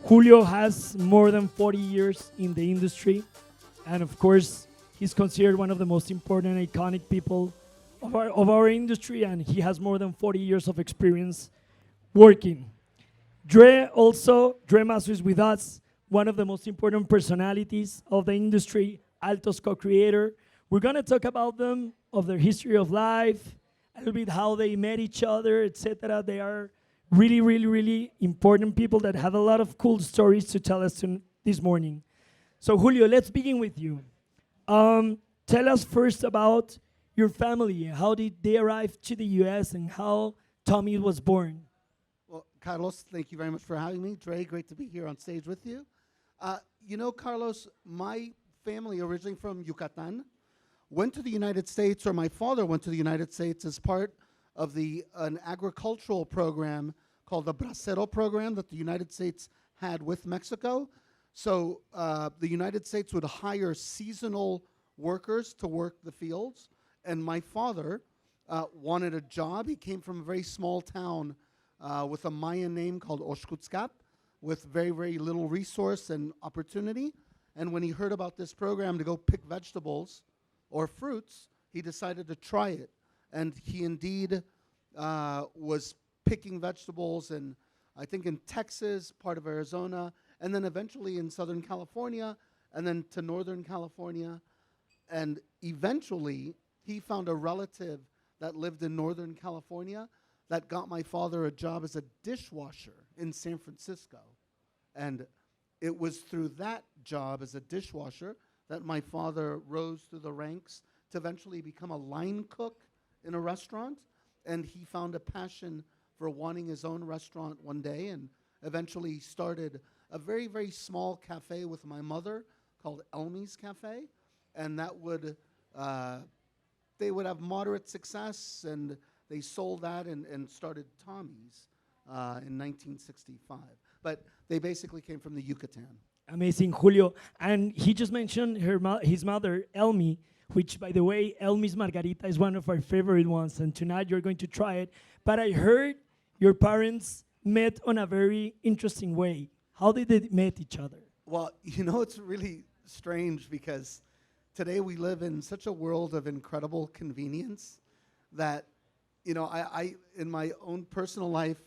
Julio has more than 40 years in the industry, and of course, he's considered one of the most important and iconic people of our industry, and he has more than 40 years of experience working. Dre Masso is with us, one of the most important personalities of the industry, Alto's co-creator. We're gonna talk about them, of their history of life, a little bit how they met each other, etc. They are really, really, really important people that have a lot of cool stories to tell us this morning. So Julio, let's begin with you. Tell us first about your family. How did they arrive to the U.S. and how Tommy was born? Well, Carlos, thank you very much for having me. Dre, great to be here on stage with you. Carlos, my family originally from Yucatan went to the United States, or my father went to the United States as part of an agricultural program called the Bracero program that the United States had with Mexico. So the United States would hire seasonal workers to work the fields, and my father wanted a job. He came from a very small town with a Mayan name called Oshkutzcap, with very, very little resource and opportunity. And when he heard about this program to go pick vegetables or fruits, he decided to try it. And he indeed was picking vegetables, and I think in Texas, part of Arizona, and then eventually in Southern California, and then to Northern California. And eventually, he found a relative that lived in Northern California that got my father a job as a dishwasher in San Francisco. And it was through that job as a dishwasher that my father rose through the ranks to eventually become a line cook in a restaurant. And he found a passion for wanting his own restaurant one day, and eventually started a very, very small cafe with my mother called Elmi's Cafe. And that would, they would have moderate success, and they sold that and started Tommy's in 1965. But they basically came from the Yucatan. Amazing, Julio. And he just mentioned his mother, Elmi, which, by the way, Elmi's Margarita is one of our favorite ones, and tonight you're going to try it. But I heard your parents met on a very interesting way. How did they meet each other? Well, it's really strange because today we live in such a world of incredible convenience that, I in my own personal life,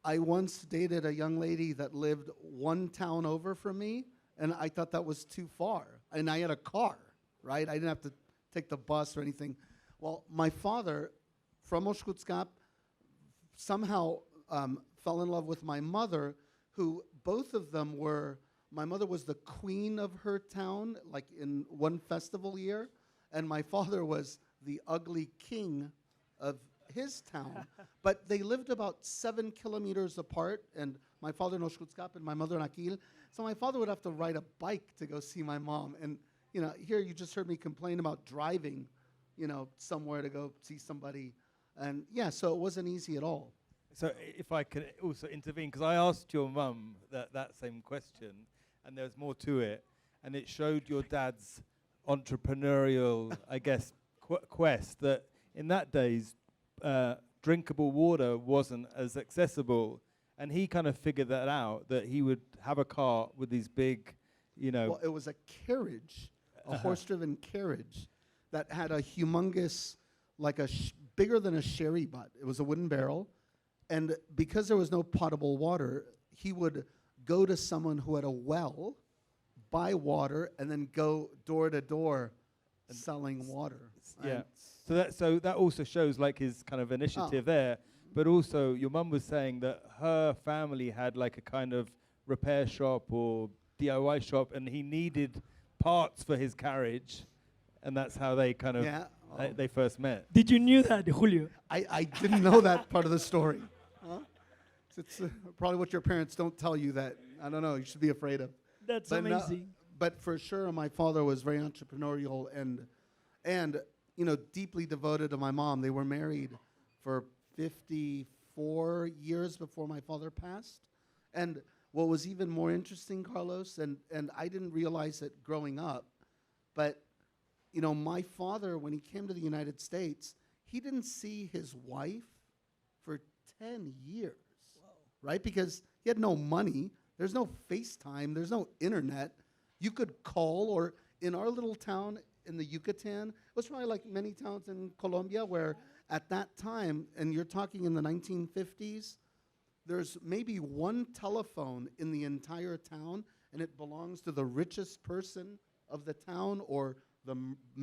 I once dated a young lady that lived one town over from me, and I thought that was too far. And I had a car, right? I didn't have to take the bus or anything. Well, my father, from Oshkutzcap, somehow fell in love with my mother, who both of them were, my mother was the queen of her town, like in one festival year, and my father was the ugly king of his town. But they lived about 7 kilometers apart, and my father in Oshkutzcap and my mother in Aquil. So my father would have to ride a bike to go see my mom. And, here you just heard me complain about driving, somewhere to go see somebody. And yeah, so it wasn't easy at all. So if I could also intervene, because I asked your mum that same question, and there's more to it, and it showed your dad's entrepreneurial, I guess, quest, that in that days, drinkable water wasn't as accessible, and he kind of figured that out, that he would have a cart with these big, Well, it was a carriage, a horse-driven carriage that had a humongous, like bigger than a sherry butt. It was a wooden barrel, and because there was no potable water, he would go to someone who had a well, buy water, and then go door to door selling water. Yeah. So that also shows like his kind of initiative there. But also your mum was saying that her family had like a kind of repair shop or DIY shop, and he needed parts for his carriage, and that's how they kind of they first met. Did you knew that, Julio? I didn't know that part of the story. Huh? It's probably what your parents don't tell you that, I don't know, you should be afraid of. That's amazing. But for sure, my father was very entrepreneurial and deeply devoted to my mom. They were married for 54 years before my father passed. And what was even more interesting, Carlos, and I didn't realize it growing up, but my father, when he came to the United States, he didn't see his wife for 10 years, right? Because he had no money There's no FaceTime. There's no internet. You could call, or in our little town in the Yucatan, it was probably like many towns in Colombia where at that time, and you're talking in the 1950s, there's maybe one telephone in the entire town, and it belongs to the richest person of the town or the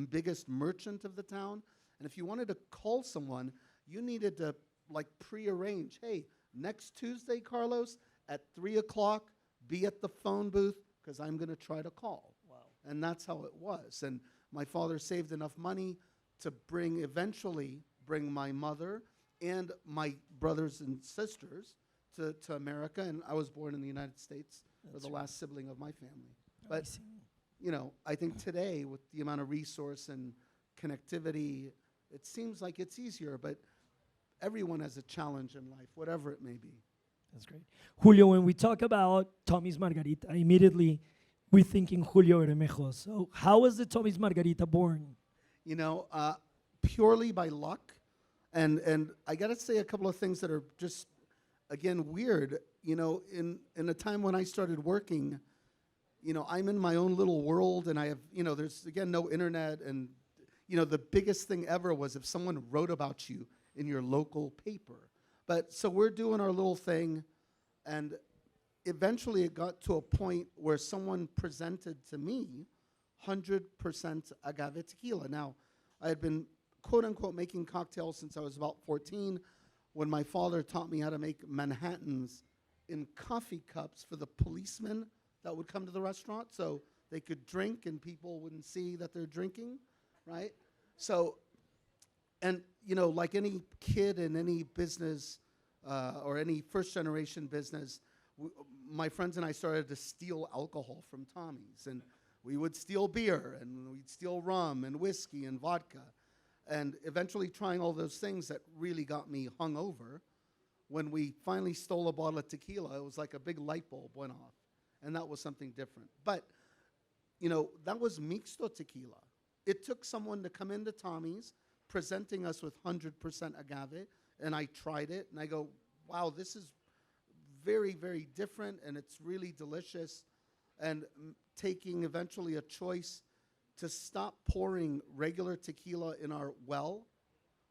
biggest merchant of the town. And if you wanted to call someone, you needed to like prearrange. Hey, next Tuesday, Carlos, at 3 o'clock, be at the phone booth because I'm going to try to call. Wow. And that's how it was. And my father saved enough money to eventually bring my mother and my brothers and sisters to America. And I was born in the United States. We're the last sibling of my family. But, you know, I think today with the amount of resource and connectivity, it seems like it's easier, but everyone has a challenge in life, whatever it may be. That's great. Julio, when we talk about Tommy's Margarita, immediately we're thinking Julio Bermejo. So how was the Tommy's Margarita born? You know, purely by luck. And I got to say a couple of things that are just, again, weird. You know, in a time when I started working, you know, I'm in my own little world, and I have, you know, there's, again, no internet. And, you know, the biggest thing ever was if someone wrote about you in your local paper. But so we're doing our little thing, and eventually it got to a point where someone presented to me 100% agave tequila. Now, I had been, quote unquote, making cocktails since I was about 14, when my father taught me how to make Manhattans in coffee cups for the policemen that would come to the restaurant so they could drink and people wouldn't see that they're drinking, right? So, and, you know, like any kid in any business or any first-generation business, my friends and I started to steal alcohol from Tommy's. And we would steal beer, and we'd steal rum and whiskey and vodka. And eventually trying all those things that really got me hungover. When we finally stole a bottle of tequila, it was like a big light bulb went off. And that was something different. But, you know, that was mixto tequila. It took someone to come into Tommy's, presenting us with 100% agave, and I tried it, and I go, wow, this is very, very different, and it's really delicious. And taking eventually a choice to stop pouring regular tequila in our well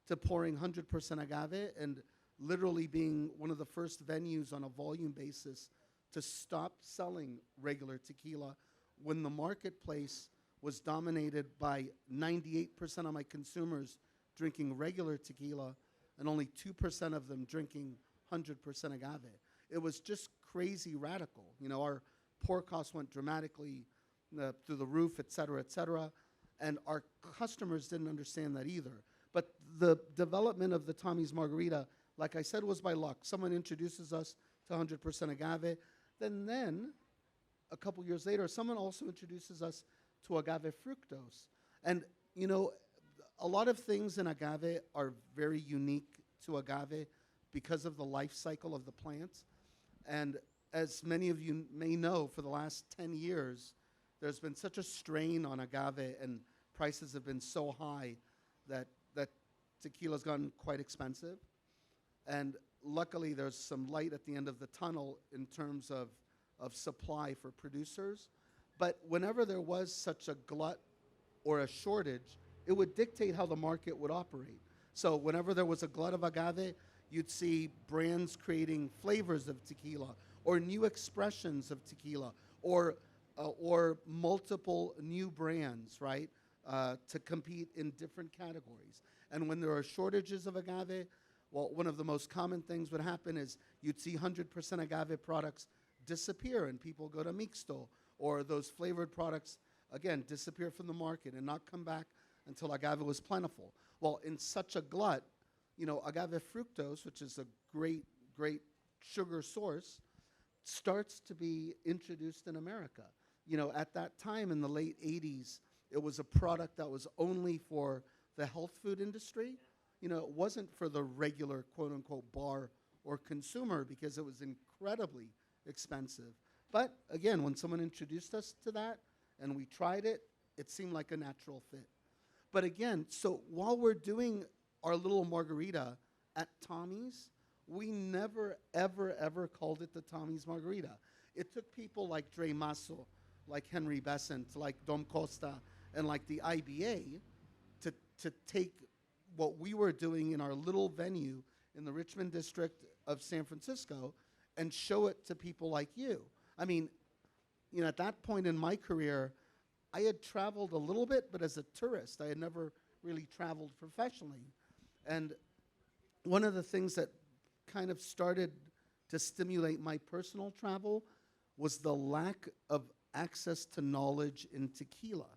to pouring 100% agave, and literally being one of the first venues on a volume basis to stop selling regular tequila when the marketplace was dominated by 98% of my consumers drinking regular tequila and only 2% of them drinking 100% agave. It was just crazy radical. You know, our pour costs went dramatically through the roof, et cetera, and our customers didn't understand that either. But the development of the Tommy's Margarita, like I said, was by luck. Someone introduces us to 100% agave. Then, a couple years later, someone also introduces us to agave fructose. And, you know, a lot of things in agave are very unique to agave because of the life cycle of the plant. And as many of you may know, for the last 10 years, there's been such a strain on agave, and prices have been so high that tequila's gotten quite expensive. And luckily, there's some light at the end of the tunnel in terms of supply for producers. But whenever there was such a glut or a shortage, it would dictate how the market would operate. So whenever there was a glut of agave, you'd see brands creating flavors of tequila or new expressions of tequila or multiple new brands, right, to compete in different categories. And when there are shortages of agave, well, one of the most common things would happen is you'd see 100% agave products disappear and people go to mixto, or those flavored products, again, disappear from the market and not come back until agave was plentiful. Well, in such a glut, you know, agave fructose, which is a great, great sugar source, starts to be introduced in America. You know, at that time in the late 80s, it was a product that was only for the health food industry. You know, it wasn't for the regular, quote unquote, bar or consumer because it was incredibly expensive. But again, when someone introduced us to that and we tried it, it seemed like a natural fit. But again, so while we're doing our little margarita at Tommy's, we never, ever, ever called it the Tommy's Margarita. it took people like Dre Masso, like Henry Besant, like Dom Costa, and like the IBA to take what we were doing in our little venue in the Richmond district of San Francisco and show it to people like you. I mean, you know, at that point in my career, I had traveled a little bit, but as a tourist. I had never really traveled professionally. And one of the things that kind of started to stimulate my personal travel was the lack of access to knowledge in tequila.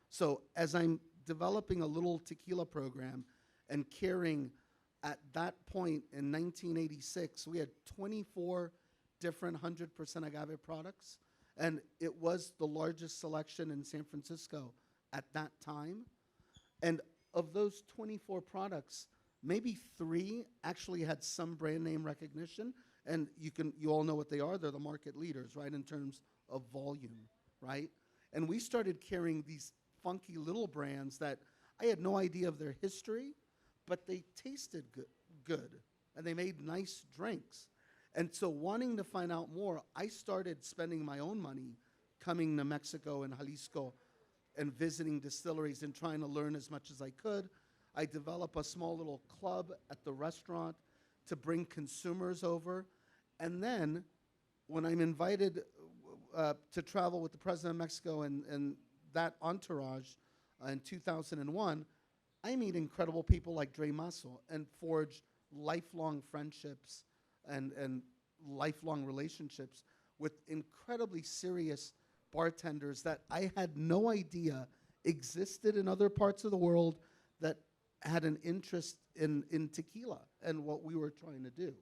So as I'm developing a little tequila program and caring, at that point in 1986, we had 24 different 100% agave products, and it was the largest selection in San Francisco at that time. And of those 24 products, maybe 3 actually had some brand name recognition, and you all know what they are. They're the market leaders, right, in terms of volume, right? And we started carrying these funky little brands that I had no idea of their history, but they tasted good, and they made nice drinks. And so wanting to find out more, I started spending my own money coming to Mexico and Jalisco and visiting distilleries and trying to learn as much as I could. I developed a small little club at the restaurant to bring consumers over. And then when I'm invited to travel with the President of Mexico and that entourage in 2001, I meet incredible people like Dre Masso and forge lifelong friendships and lifelong relationships with incredibly serious bartenders that I had no idea existed in other parts of the world that had an interest in tequila and what we were trying to do.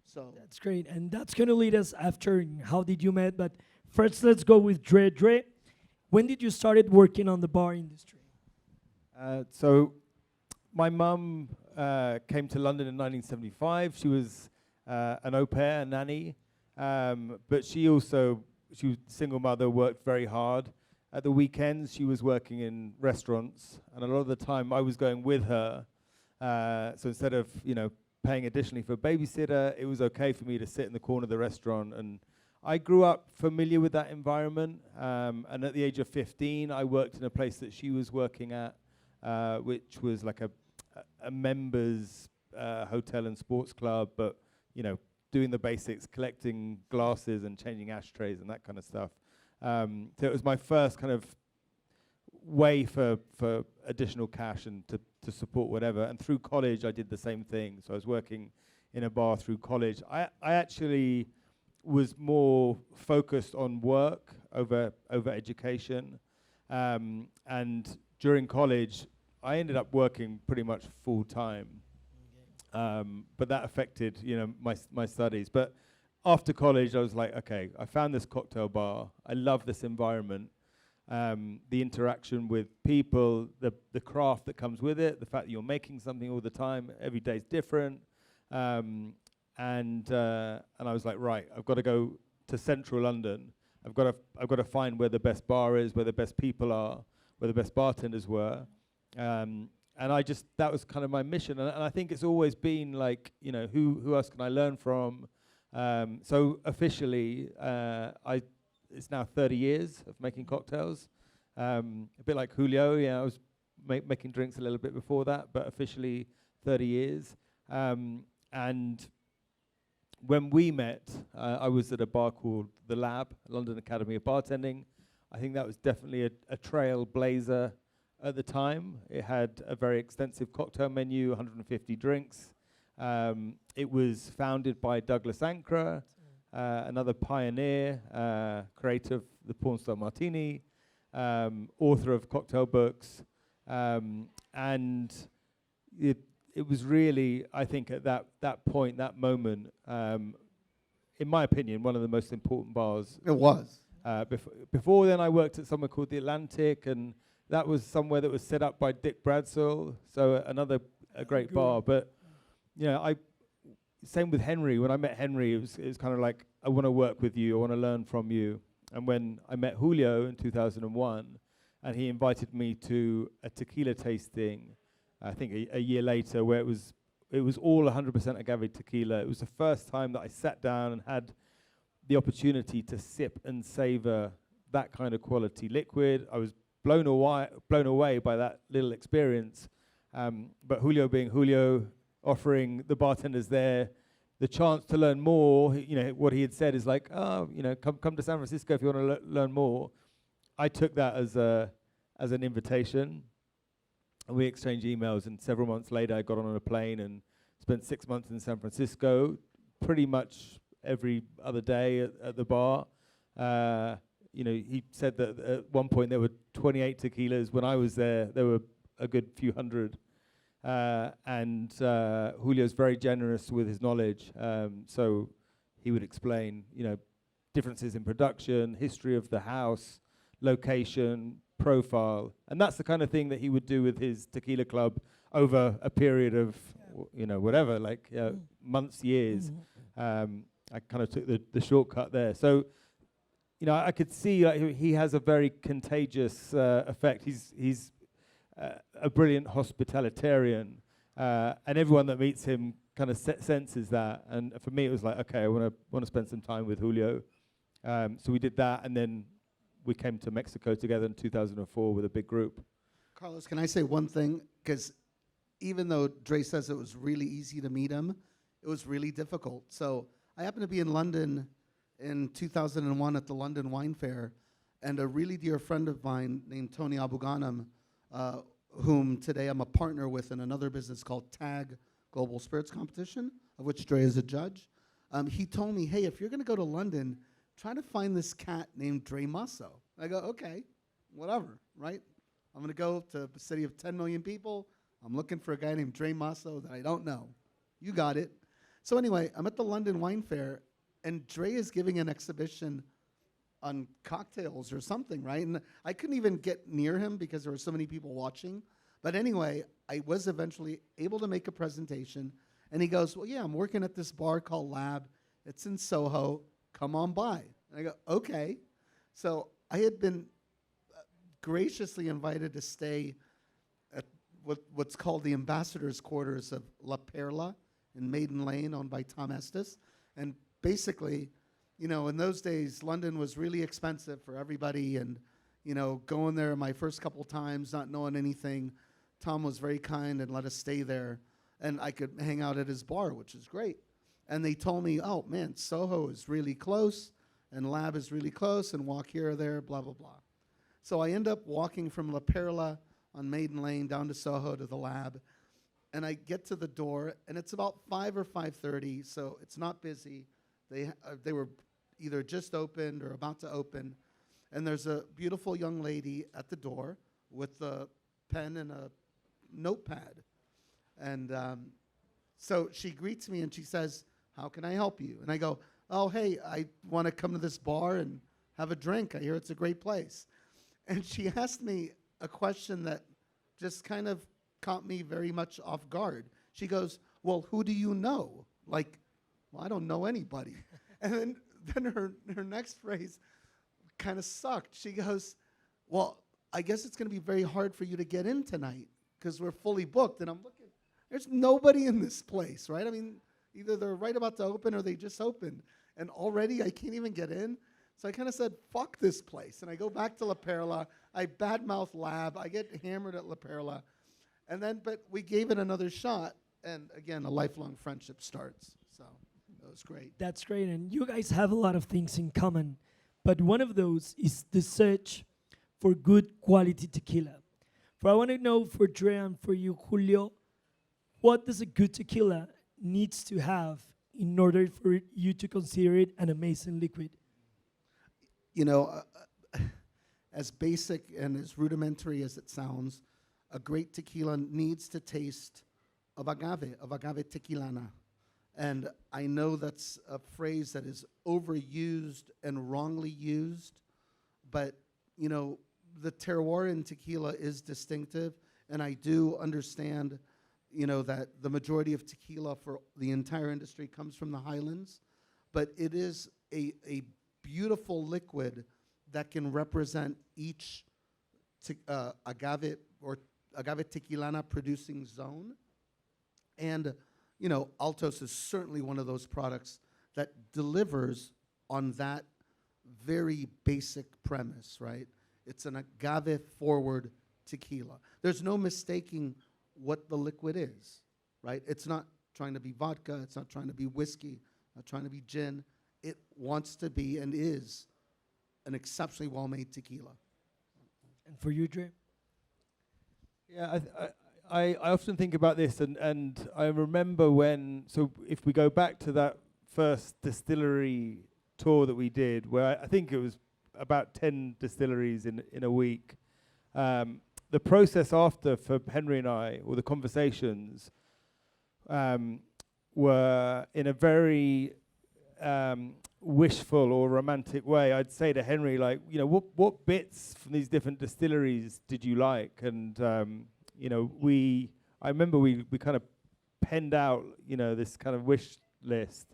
So That's great. And that's going to lead us after how did you met. But first, let's go with Dre. Dre, when did you started working on the bar industry? So my mum came to London in 1975. She was an au pair, a nanny, but she was a single mother, worked very hard. At the weekends, she was working in restaurants, and a lot of the time I was going with her. So instead of, paying additionally for a babysitter, it was okay for me to sit in the corner of the restaurant. And I grew up familiar with that environment. And at the age of 15, I worked in a place that she was working at, which was like a members hotel and sports club, but, doing the basics, collecting glasses and changing ashtrays and that kind of stuff. So it was my first kind of way for additional cash and to support whatever. And through college, I did the same thing. So I was working in a bar through college. I actually was more focused on work over education. And during college, I ended up working pretty much full time. But that affected, my studies. But after college, I was like, okay, I found this cocktail bar. I love this environment. The interaction with people, the craft that comes with it, the fact that you're making something all the time, every day's different. And I was like, right, I've got to go to central London. I've got to find where the best bar is, where the best people are, where the best bartenders were. And that was kind of my mission. And I think it's always been like, who else can I learn from? So officially, it's now 30 years of making cocktails. A bit like Julio, I was making drinks a little bit before that, but officially 30 years. And when we met, I was at a bar called The Lab, London Academy of Bartending. I think that was definitely a trailblazer at the time. It had a very extensive cocktail menu, 150 drinks. It was founded by Douglas Ankra, another pioneer, creator of the Porn Star Martini, author of cocktail books. And it was really, I think, at that point, that moment, in my opinion, one of the most important bars. it was. Before then, I worked at somewhere called the Atlantic, and that was somewhere that was set up by Dick Bradsell, so a great bar. But same with Henry. When I met Henry, it was kind of like, I want to work with you, I want to learn from you. And when I met Julio in 2001, and he invited me to a tequila tasting, I think a year later, where it was all 100% agave tequila. It was the first time that I sat down and had the opportunity to sip and savor that kind of quality liquid. I was blown away by that little experience. But Julio being Julio, offering the bartenders there the chance to learn more. What he had said is like, oh, come to San Francisco if you want to learn more. I took that as an invitation, and we exchanged emails. And several months later, I got on a plane and spent 6 months in San Francisco, pretty much every other day at the bar. He said that at one point there were 28 tequilas. When I was there were a good few hundred. And Julio's very generous with his knowledge. So he would explain, differences in production, history of the house, location, profile. And that's the kind of thing that he would do with his tequila club over a period of, whatever, like months, years. I kind of took the shortcut there. So, I could see he has a very contagious effect. He's a brilliant hospitalitarian, and everyone that meets him kind of senses that. And for me, it was like, okay, I want to spend some time with Julio. So we did that, and then we came to Mexico together in 2004 with a big group. Carlos, can I say one thing? Because even though Dre says it was really easy to meet him, it was really difficult. So I happened to be in London in 2001 at the London Wine Fair, and a really dear friend of mine named Tony Abughanam, whom today I'm a partner with in another business called TAG Global Spirits Competition, of which Dre is a judge. He told me, hey, if you're going to go to London, try to find this cat named Dre Masso. I go, okay, whatever, right? I'm going to go to a city of 10 million people. I'm looking for a guy named Dre Masso that I don't know. You got it. So anyway, I'm at the London Wine Fair, and Dre is giving an exhibition on cocktails or something, right? And I couldn't even get near him because there were so many people watching. But anyway, I was eventually able to make a presentation. And he goes, well, yeah, I'm working at this bar called Lab. It's in Soho. Come on by. And I go, okay. So I had been graciously invited to stay at what's called the ambassador's quarters of La Perla in Maiden Lane, owned by Tom Estes. And basically, in those days, London was really expensive for everybody. And, going there my first couple times, not knowing anything, Tom was very kind and let us stay there. And I could hang out at his bar, which is great. And they told me, oh, man, Soho is really close, and Lab is really close, and walk here or there, blah, blah, blah. So I end up walking from La Perla on Maiden Lane down to Soho to the Lab. And I get to the door, and it's about 5 or 5:30, so it's not busy. They were either just opened or about to open. And there's a beautiful young lady at the door with a pen and a notepad. And so she greets me, and she says, how can I help you? And I go, oh, hey, I want to come to this bar and have a drink. I hear it's a great place. And she asked me a question that just kind of caught me very much off guard. She goes, well, who do you know? Like, well, I don't know anybody. And then her next phrase kind of sucked. She goes, well, I guess it's going to be very hard for you to get in tonight because we're fully booked. And I'm looking, there's nobody in this place, right? I mean, either they're right about to open or they just opened. And already I can't even get in. So I kind of said, fuck this place. And I go back to La Perla. I badmouth Lab. I get hammered at La Perla. And then, but we gave it another shot. And again, a lifelong friendship starts. So it was great. That's great. And you guys have a lot of things in common. But one of those is the search for good quality tequila. I want to know for Dre and for you, Julio, what does a good tequila needs to have in order for you to consider it an amazing liquid? As basic and as rudimentary as it sounds, a great tequila needs to taste of agave tequilana. And I know that's a phrase that is overused and wrongly used, but, the terroir in tequila is distinctive, and I do understand, that the majority of tequila for the entire industry comes from the highlands, but it is a beautiful liquid that can represent each agave or agave tequilana producing zone. And, Altos is certainly one of those products that delivers on that very basic premise, right? It's an agave-forward tequila. There's no mistaking what the liquid is, right? It's not trying to be vodka. It's not trying to be whiskey. Not trying to be gin. It wants to be and is an exceptionally well-made tequila. And for you, Dre? Yeah, I often think about this, and I remember when, so if we go back to that first distillery tour that we did, where I think it was about 10 distilleries in a week, the process after for Henry and I, or the conversations, were in a very wishful or romantic way. I'd say to Henry, like, you know, what bits from these different distilleries did you like? And you know, I remember we kind of penned out, you know, this kind of wish list,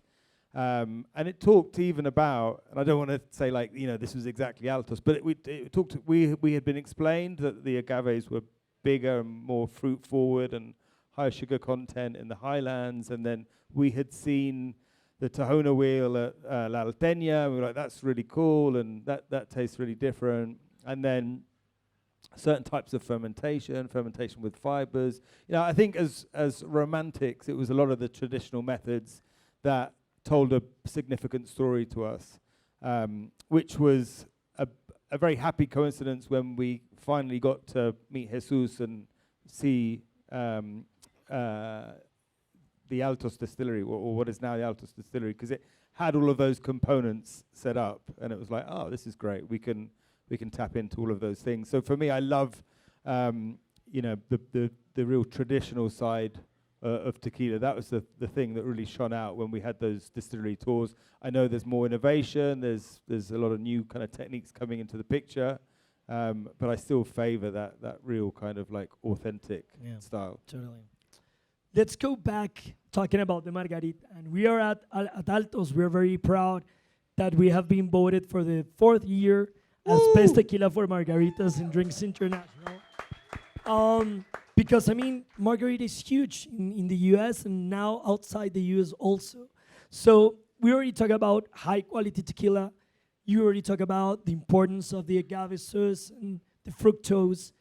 and it talked even about, and I don't want to say like, you know, this was exactly Altos, but it talked. We had been explained that the agaves were bigger and more fruit forward and higher sugar content in the highlands, and then we had seen the Tahona wheel at La Alteña. We were like, that's really cool, and that tastes really different. And then certain types of fermentation with fibers. You know, I think as romantics, it was a lot of the traditional methods that told a significant story to us, which was a very happy coincidence when we finally got to meet Jesus and see the Altos distillery, or what is now the Altos distillery, because it had all of those components set up, and it was like, oh, this is great. We can tap into all of those things. So for me, I love, you know, the real traditional side of tequila. That was the thing that really shone out when we had those distillery tours. I know there's more innovation. There's a lot of new kind of techniques coming into the picture, but I still favor that real kind of like authentic style. Totally. Let's go back talking about the Margarita. And we are at Altos. We're very proud that we have been voted for the 4th year as best tequila for margaritas and Drinks International. Because, I mean, margarita is huge in the US and now outside the US also. So we already talked about high quality tequila. You already talked about the importance of the agave sauce and the fructose.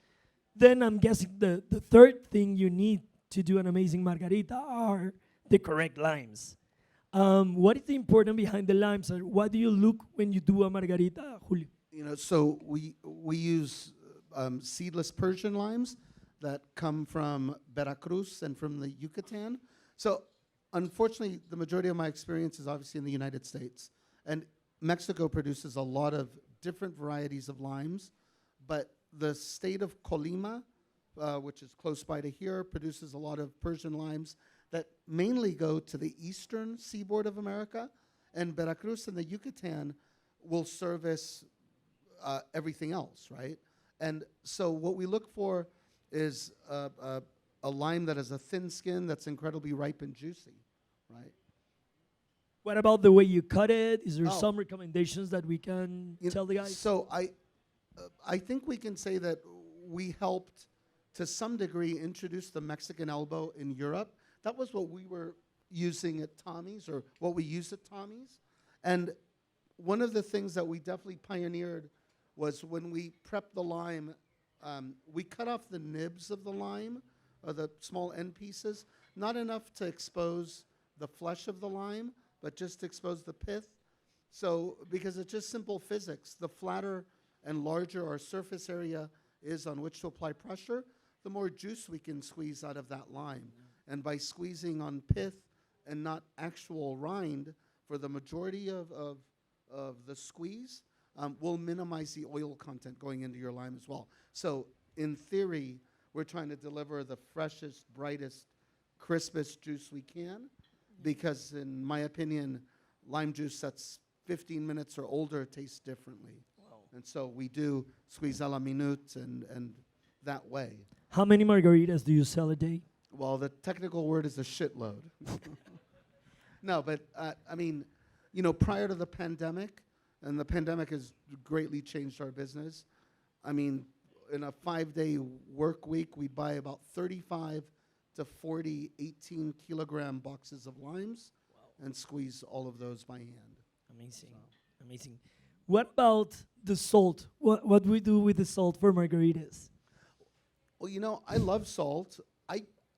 Then I'm guessing the third thing you need to do an amazing margarita are the correct limes. What is the importance behind the limes? Or what do you look when you do a margarita, Julio? You know, so we use seedless Persian limes that come from Veracruz and from the Yucatan. So unfortunately, the majority of my experience is obviously in the United States. And Mexico produces a lot of different varieties of limes, but the state of Colima, which is close by to here, produces a lot of Persian limes that mainly go to the eastern seaboard of America, and Veracruz and the Yucatan will service everything else, right? And so what we look for is a lime that has a thin skin that's incredibly ripe and juicy, right? What about the way you cut it? Is there some recommendations that we can tell the guys? So I think we can say that we helped to some degree introduce the Mexican elbow in Europe. That was what we were using at Tommy's, or what we used at Tommy's. And one of the things that we definitely pioneered was when we prepped the lime, we cut off the nibs of the lime, or the small end pieces, not enough to expose the flesh of the lime, but just to expose the pith. So, because it's just simple physics, the flatter and larger our surface area is on which to apply pressure, the more juice we can squeeze out of that lime. And by squeezing on pith and not actual rind for the majority of the squeeze, we'll minimize the oil content going into your lime as well. So in theory, we're trying to deliver the freshest, brightest, crispest juice we can, because in my opinion, lime juice that's 15 minutes or older tastes differently. Wow. And so we do squeeze a la minute and that way. How many margaritas do you sell a day? Well, the technical word is a shitload. No, but I mean, you know, prior to the pandemic, and the pandemic has greatly changed our business. I mean, in a 5-day work week, we'd buy about 35 to 40 18-kilogram boxes of limes and squeeze all of those by hand. Amazing. Amazing. What about the salt? What do we do with the salt for margaritas? Well, I love salt.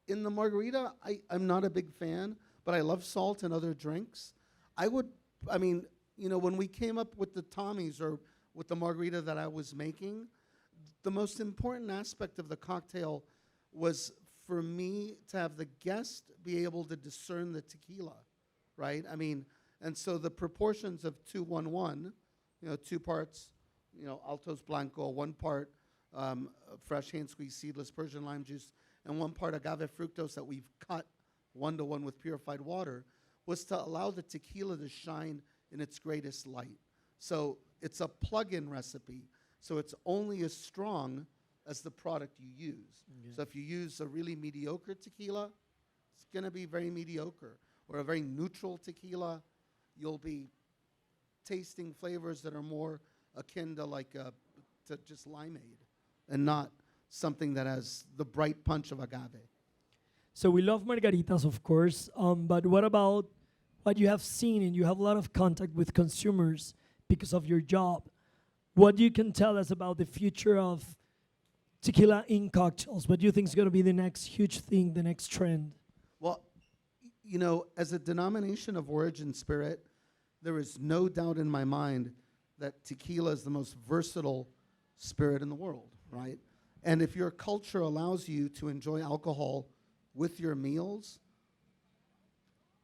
In the margarita, I'm not a big fan, but I love salt in other drinks. I would, I mean, when we came up with the Tommies or with the margarita that I was making, the most important aspect of the cocktail was for me to have the guest be able to discern the tequila, right? And so the proportions of 2-1-1, 2 parts, Altos Blanco, 1 part fresh hand-squeezed seedless Persian lime juice, and 1 part agave fructose that we've cut 1-to-1 with purified water, was to allow the tequila to shine in its greatest light. So it's a plug-in recipe. So it's only as strong as the product you use. Okay. So if you use a really mediocre tequila, it's going to be very mediocre. Or a very neutral tequila, you'll be tasting flavors that are more akin to to just limeade and not something that has the bright punch of agave. So we love margaritas, of course, but what about what you have seen, and you have a lot of contact with consumers because of your job? What you can tell us about the future of tequila in cocktails? What do you think is going to be the next huge thing, the next trend? Well, as a denomination of origin spirit, there is no doubt in my mind that tequila is the most versatile spirit in the world, right? And if your culture allows you to enjoy alcohol with your meals,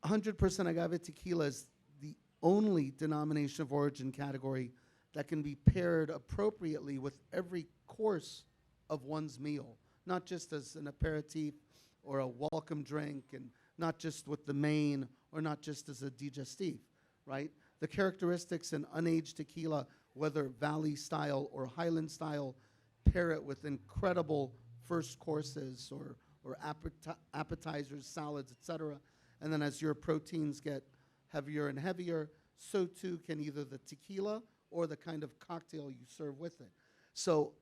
100% agave tequila is the only denomination of origin category that can be paired appropriately with every course of one's meal, not just as an aperitif or a welcome drink, and not just with the main, or not just as a digestif, right? The characteristics in unaged tequila, whether valley style or highland style, pair it with incredible first courses or appetizers, salads, etc. And then as your proteins get heavier and heavier, so too can either the tequila or the kind of cocktail you serve with it. So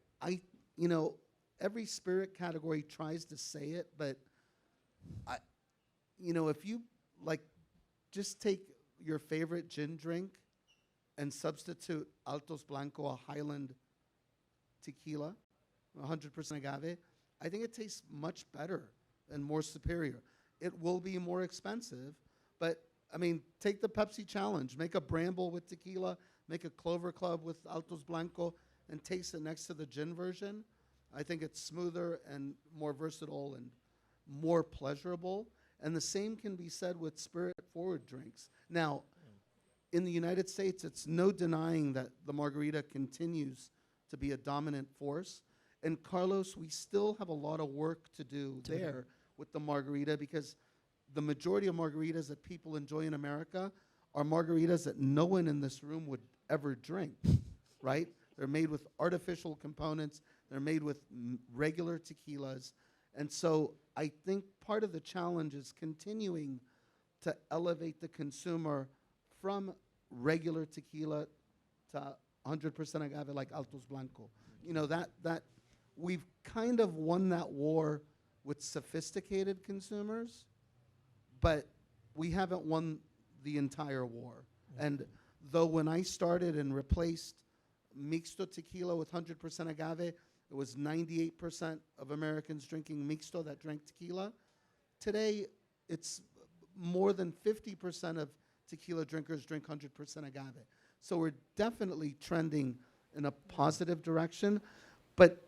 every spirit category tries to say it, but if you just take your favorite gin drink and substitute Altos Blanco, a Highland tequila, 100% agave, I think it tastes much better and more superior. It will be more expensive, but take the Pepsi challenge. Make a Bramble with tequila, make a Clover Club with Altos Blanco, and taste it next to the gin version. I think it's smoother and more versatile and more pleasurable. And the same can be said with spirit-forward drinks. Now, in the United States, it's no denying that the margarita continues to be a dominant force. And Carlos, we still have a lot of work to do there with the margarita, because the majority of margaritas that people enjoy in America are margaritas that no one in this room would ever drink, right? They're made with artificial components. They're made with regular tequilas. And so I think part of the challenge is continuing to elevate the consumer from regular tequila to 100% agave like Altos Blanco. That we've kind of won that war with sophisticated consumers, but we haven't won the entire war. And though when I started and replaced mixto tequila with 100% agave, it was 98% of Americans drinking mixto that drank tequila. Today, it's more than 50% of tequila drinkers drink 100% agave. So we're definitely trending in a positive direction. But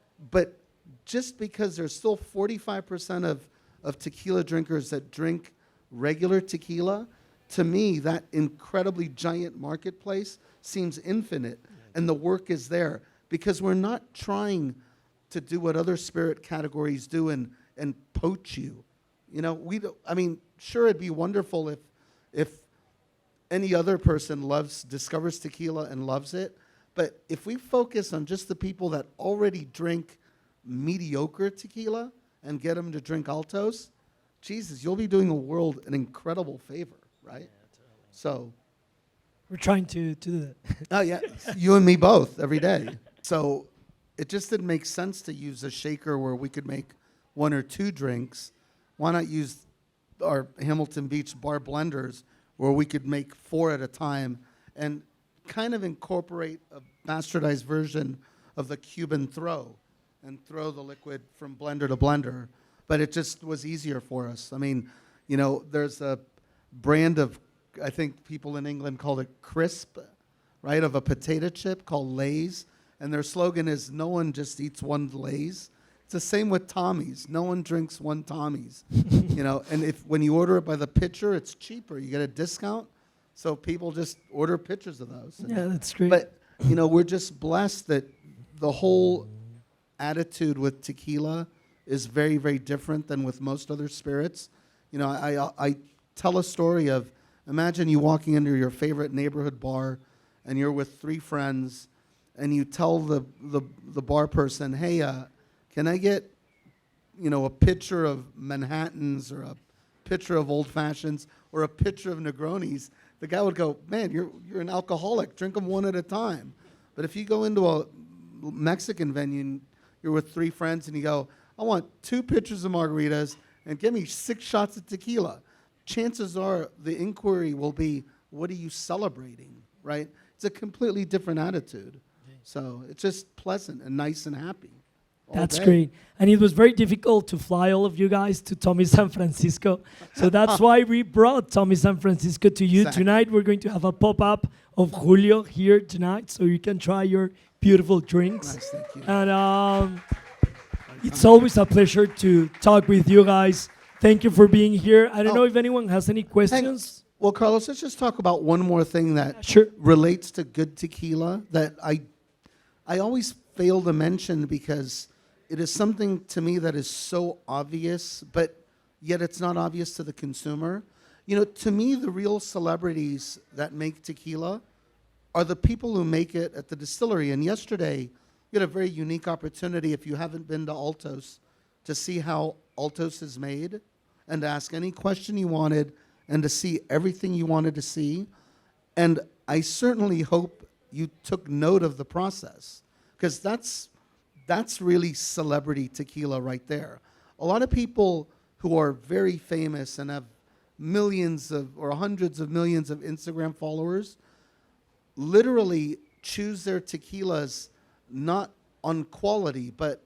just because there's still 45% of tequila drinkers that drink regular tequila, to me, that incredibly giant marketplace seems infinite. And the work is there, because we're not trying to do what other spirit categories do and poach you. Sure, it'd be wonderful if any other person discovers tequila and loves it, but if we focus on just the people that already drink mediocre tequila and get them to drink Altos, Jesus, you'll be doing the world an incredible favor, right? Yeah, totally. So we're trying to do that. oh yeah, you and me both every day. So it just didn't make sense to use a shaker where we could make 1 or 2 drinks. Why not use our Hamilton Beach bar blenders where we could make 4 at a time? And kind of incorporate a bastardized version of the Cuban throw and throw the liquid from blender to blender. But it just was easier for us. I mean, you know, there's a brand of, I think people in England call it crisp, right, of a potato chip called Lay's. And their slogan is, no one just eats one Lay's. It's the same with Tommy's. No one drinks one Tommy's. You know, and if when you order it by the pitcher, it's cheaper. You get a discount. So people just order pitchers of those. Yeah, that's great. But, you know, we're just blessed that the whole attitude with tequila is very, very different than with most other spirits. You know, I tell a story of, imagine you walking into your favorite neighborhood bar and you're with 3 friends and you tell the bar person, hey, can I get, you know, a pitcher of Manhattans or a pitcher of Old Fashions or a pitcher of Negronis? The guy would go, man, you're an alcoholic. Drink them one at a time. But if you go into a Mexican venue and you're with 3 friends and you go, I want 2 pitchers of margaritas and give me 6 shots of tequila, chances are the inquiry will be, what are you celebrating, right? It's a completely different attitude. So it's just pleasant and nice and happy. all That's day. great. And it was very difficult to fly all of you guys to Tommy San Francisco. So that's why we brought Tommy San Francisco to you. Exactly. Tonight we're going to have a pop-up of Julio here tonight so you can try your beautiful drinks. Nice, thank you. And it's always a pleasure to talk with you guys. Thank you for being here. I don't Oh. know if anyone has any questions. Well, Carlos, let's just talk about one more thing that Sure. relates to good tequila that I always fail to mention because it is something to me that is so obvious, but yet it's not obvious to the consumer. You know, to me, the real celebrities that make tequila are the people who make it at the distillery. And yesterday, you had a very unique opportunity, if you haven't been to Altos, to see how Altos is made and to ask any question you wanted and to see everything you wanted to see. And I certainly hope you took note of the process, because that's really celebrity tequila right there. A lot of people who are very famous and have millions of or hundreds of millions of Instagram followers literally choose their tequilas not on quality, but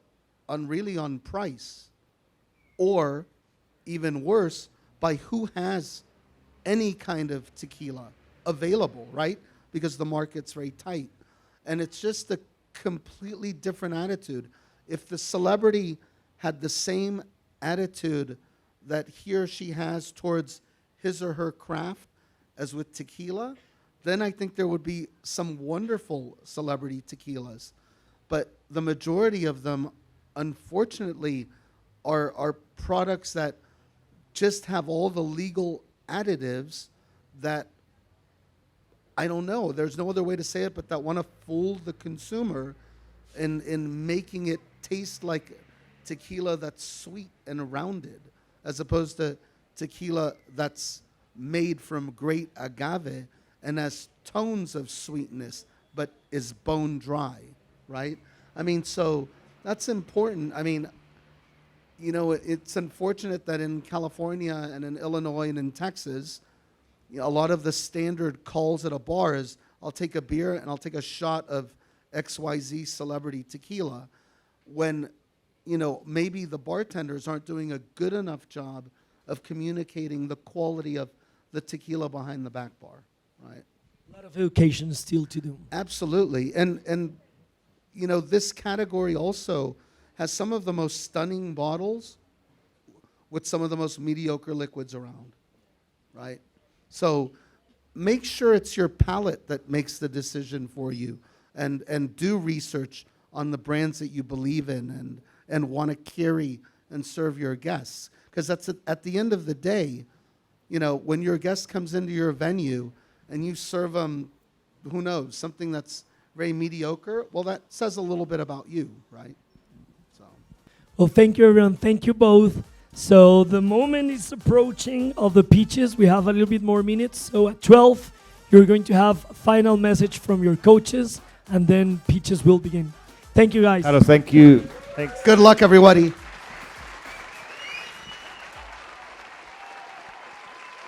really on price. Or even worse, by who has any kind of tequila available, right? Because the market's very tight. And it's just a completely different attitude. If the celebrity had the same attitude that he or she has towards his or her craft as with tequila, then I think there would be some wonderful celebrity tequilas. But the majority of them, unfortunately, are products that just have all the legal additives that, I don't know, there's no other way to say it, but that want to fool the consumer in making it taste like tequila that's sweet and rounded, as opposed to tequila that's made from great agave and has tones of sweetness, but is bone dry, right? I mean, so that's important. I mean, you know, it's unfortunate that in California and in Illinois and in Texas, you know, a lot of the standard calls at a bar is, I'll take a beer and I'll take a shot of XYZ celebrity tequila, when, you know, maybe the bartenders aren't doing a good enough job of communicating the quality of the tequila behind the back bar, right? A lot of occasions still to do. Absolutely. And you know, this category also has some of the most stunning bottles with some of the most mediocre liquids around, right? So make sure it's your palate that makes the decision for you, and do research on the brands that you believe in and want to carry and serve your guests. Because that's at the end of the day, you know, when your guest comes into your venue and you serve them, who knows, something that's very mediocre, well, that says a little bit about you, right? So. Well, thank you, everyone. Thank you both. So the moment is approaching of the pitches. We have a little bit more minutes. So at 12, you're going to have a final message from your coaches, and then pitches will begin. Thank you, guys. Carlos, thank you. Thanks. Good luck, everybody.